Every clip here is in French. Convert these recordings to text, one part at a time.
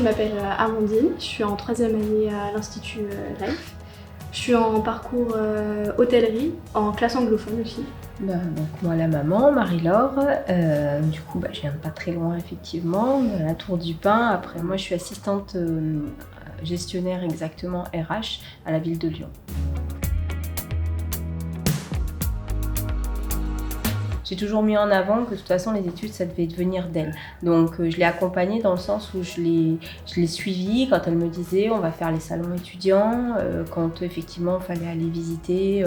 m'appelle Amandine, je suis en 3e année à l'Institut Life. Je suis en parcours hôtellerie, en classe anglophone aussi. Donc moi la maman, Marie-Laure, du coup je viens de pas très loin effectivement, à la Tour du Pin. Après moi je suis assistante gestionnaire exactement RH à la ville de Lyon. J'ai toujours mis en avant que de toute façon les études ça devait venir d'elle. Donc je l'ai accompagnée dans le sens où je l'ai suivie quand elle me disait on va faire les salons étudiants, quand effectivement il fallait aller visiter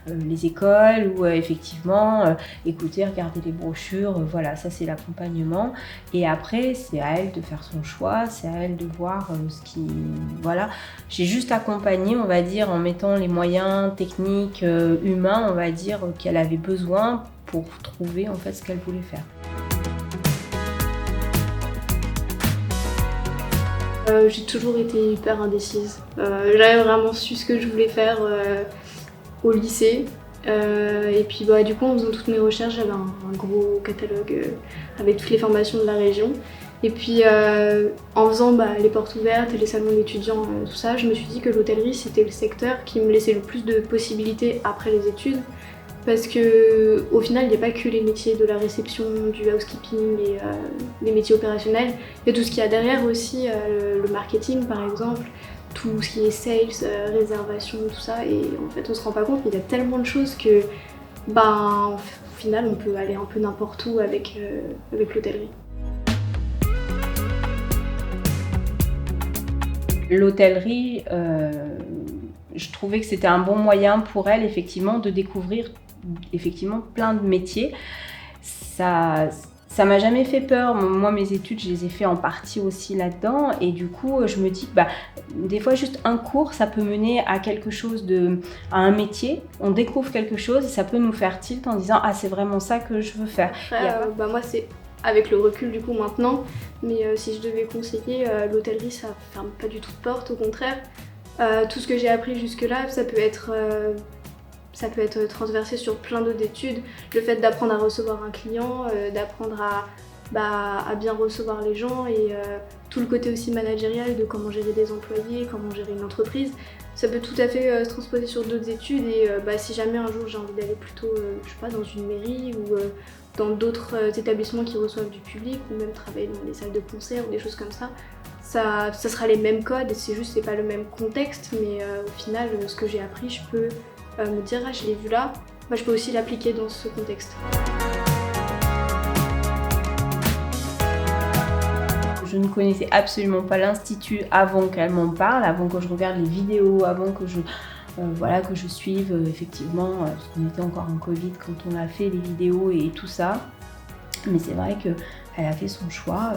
les écoles ou effectivement écouter, regarder les brochures, voilà, ça c'est l'accompagnement. Et après c'est à elle de faire son choix, c'est à elle de voir ce qui... Voilà, j'ai juste accompagné, on va dire, en mettant les moyens techniques, humains, on va dire, qu'elle avait besoin pour trouver en fait ce qu'elle voulait faire. J'ai toujours été hyper indécise. J'avais vraiment su ce que je voulais faire au lycée. Et puis du coup en faisant toutes mes recherches, j'avais un gros catalogue avec toutes les formations de la région. Et puis en faisant les portes ouvertes et les salons d'étudiants, tout ça, je me suis dit que l'hôtellerie c'était le secteur qui me laissait le plus de possibilités après les études. Parce qu'au final, il n'y a pas que les métiers de la réception, du housekeeping et les métiers opérationnels. Il y a tout ce qu'il y a derrière aussi, le marketing par exemple, tout ce qui est sales, réservation, tout ça. Et en fait, on se rend pas compte, mais il y a tellement de choses que, au final, on peut aller un peu n'importe où avec l'hôtellerie. L'hôtellerie, je trouvais que c'était un bon moyen pour elle effectivement de découvrir plein de métiers. Ça m'a jamais fait peur. Moi, mes études, je les ai fait en partie aussi là-dedans. Et du coup, je me dis que des fois, juste un cours, ça peut mener à quelque chose à un métier. On découvre quelque chose et ça peut nous faire tilt en disant « Ah, c'est vraiment ça que je veux faire ». Après, moi, c'est avec le recul du coup maintenant. Mais si je devais conseiller, l'hôtellerie, ça ferme pas du tout de porte. Au contraire, tout ce que j'ai appris jusque-là, ça peut être transversé sur plein d'autres études. Le fait d'apprendre à recevoir un client, d'apprendre à bien recevoir les gens et tout le côté aussi managérial de comment gérer des employés, comment gérer une entreprise, ça peut tout à fait se transposer sur d'autres études et si jamais un jour j'ai envie d'aller plutôt dans une mairie ou dans d'autres établissements qui reçoivent du public ou même travailler dans des salles de concert ou des choses comme ça, ça sera les mêmes codes, c'est pas le même contexte, mais au final ce que j'ai appris je peux me dire « Ah, je l'ai vu là », je peux aussi l'appliquer dans ce contexte. Je ne connaissais absolument pas l'Institut avant qu'elle m'en parle, avant que je regarde les vidéos, avant que je suive effectivement, parce qu'on était encore en Covid quand on a fait les vidéos et tout ça. Mais c'est vrai qu'elle a fait son choix.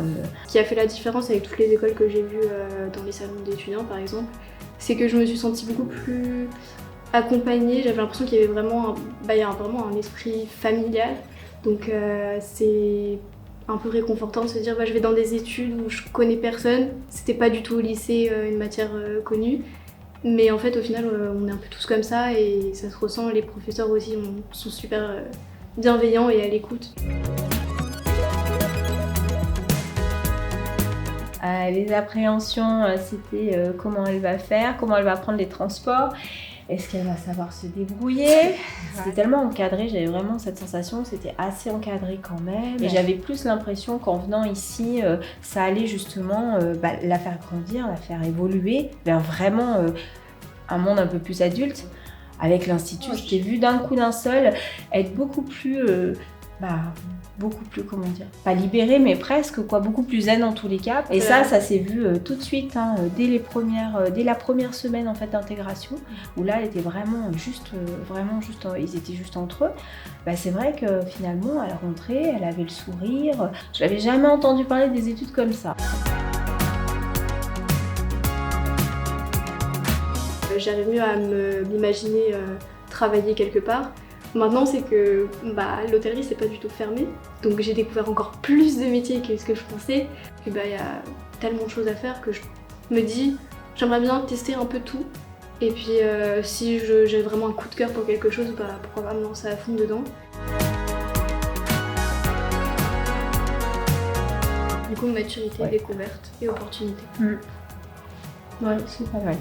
Ce qui a fait la différence avec toutes les écoles que j'ai vues dans les salons d'étudiants par exemple, c'est que je me suis sentie beaucoup plus accompagnée, j'avais l'impression qu'il y avait vraiment un esprit familial, donc c'est un peu réconfortant de se dire je vais dans des études où je connais personne, c'était pas du tout au lycée une matière connue, mais en fait au final on est un peu tous comme ça et ça se ressent, les professeurs aussi sont super bienveillants et à l'écoute. Les appréhensions, c'était comment elle va faire, comment elle va prendre les transports. Est-ce qu'elle va savoir se débrouiller? C'était tellement encadré, j'avais vraiment cette sensation que c'était assez encadré quand même. Et j'avais plus l'impression qu'en venant ici, ça allait justement la faire grandir, la faire évoluer vers vraiment un monde un peu plus adulte. Avec l'Institut, je t'ai vu d'un coup d'un seul être beaucoup plus... comment dire, pas libérée mais presque quoi, beaucoup plus zen en tous les cas. Et ça s'est vu tout de suite dès la première semaine en fait d'intégration où là elle était vraiment juste ils étaient juste entre eux. C'est vrai que finalement à la rentrée elle avait le sourire. Je n'avais jamais entendu parler des études comme ça. J'arrive mieux à m'imaginer travailler quelque part. Maintenant, c'est que l'hôtellerie, c'est pas du tout fermé. Donc j'ai découvert encore plus de métiers que ce que je pensais. Puis y a tellement de choses à faire que je me dis, j'aimerais bien tester un peu tout. Et puis si j'ai vraiment un coup de cœur pour quelque chose, pourquoi pas me lancer à fond dedans. Du coup, coup maturité, Ouais. découverte et opportunité. Ouais, c'est pas mal.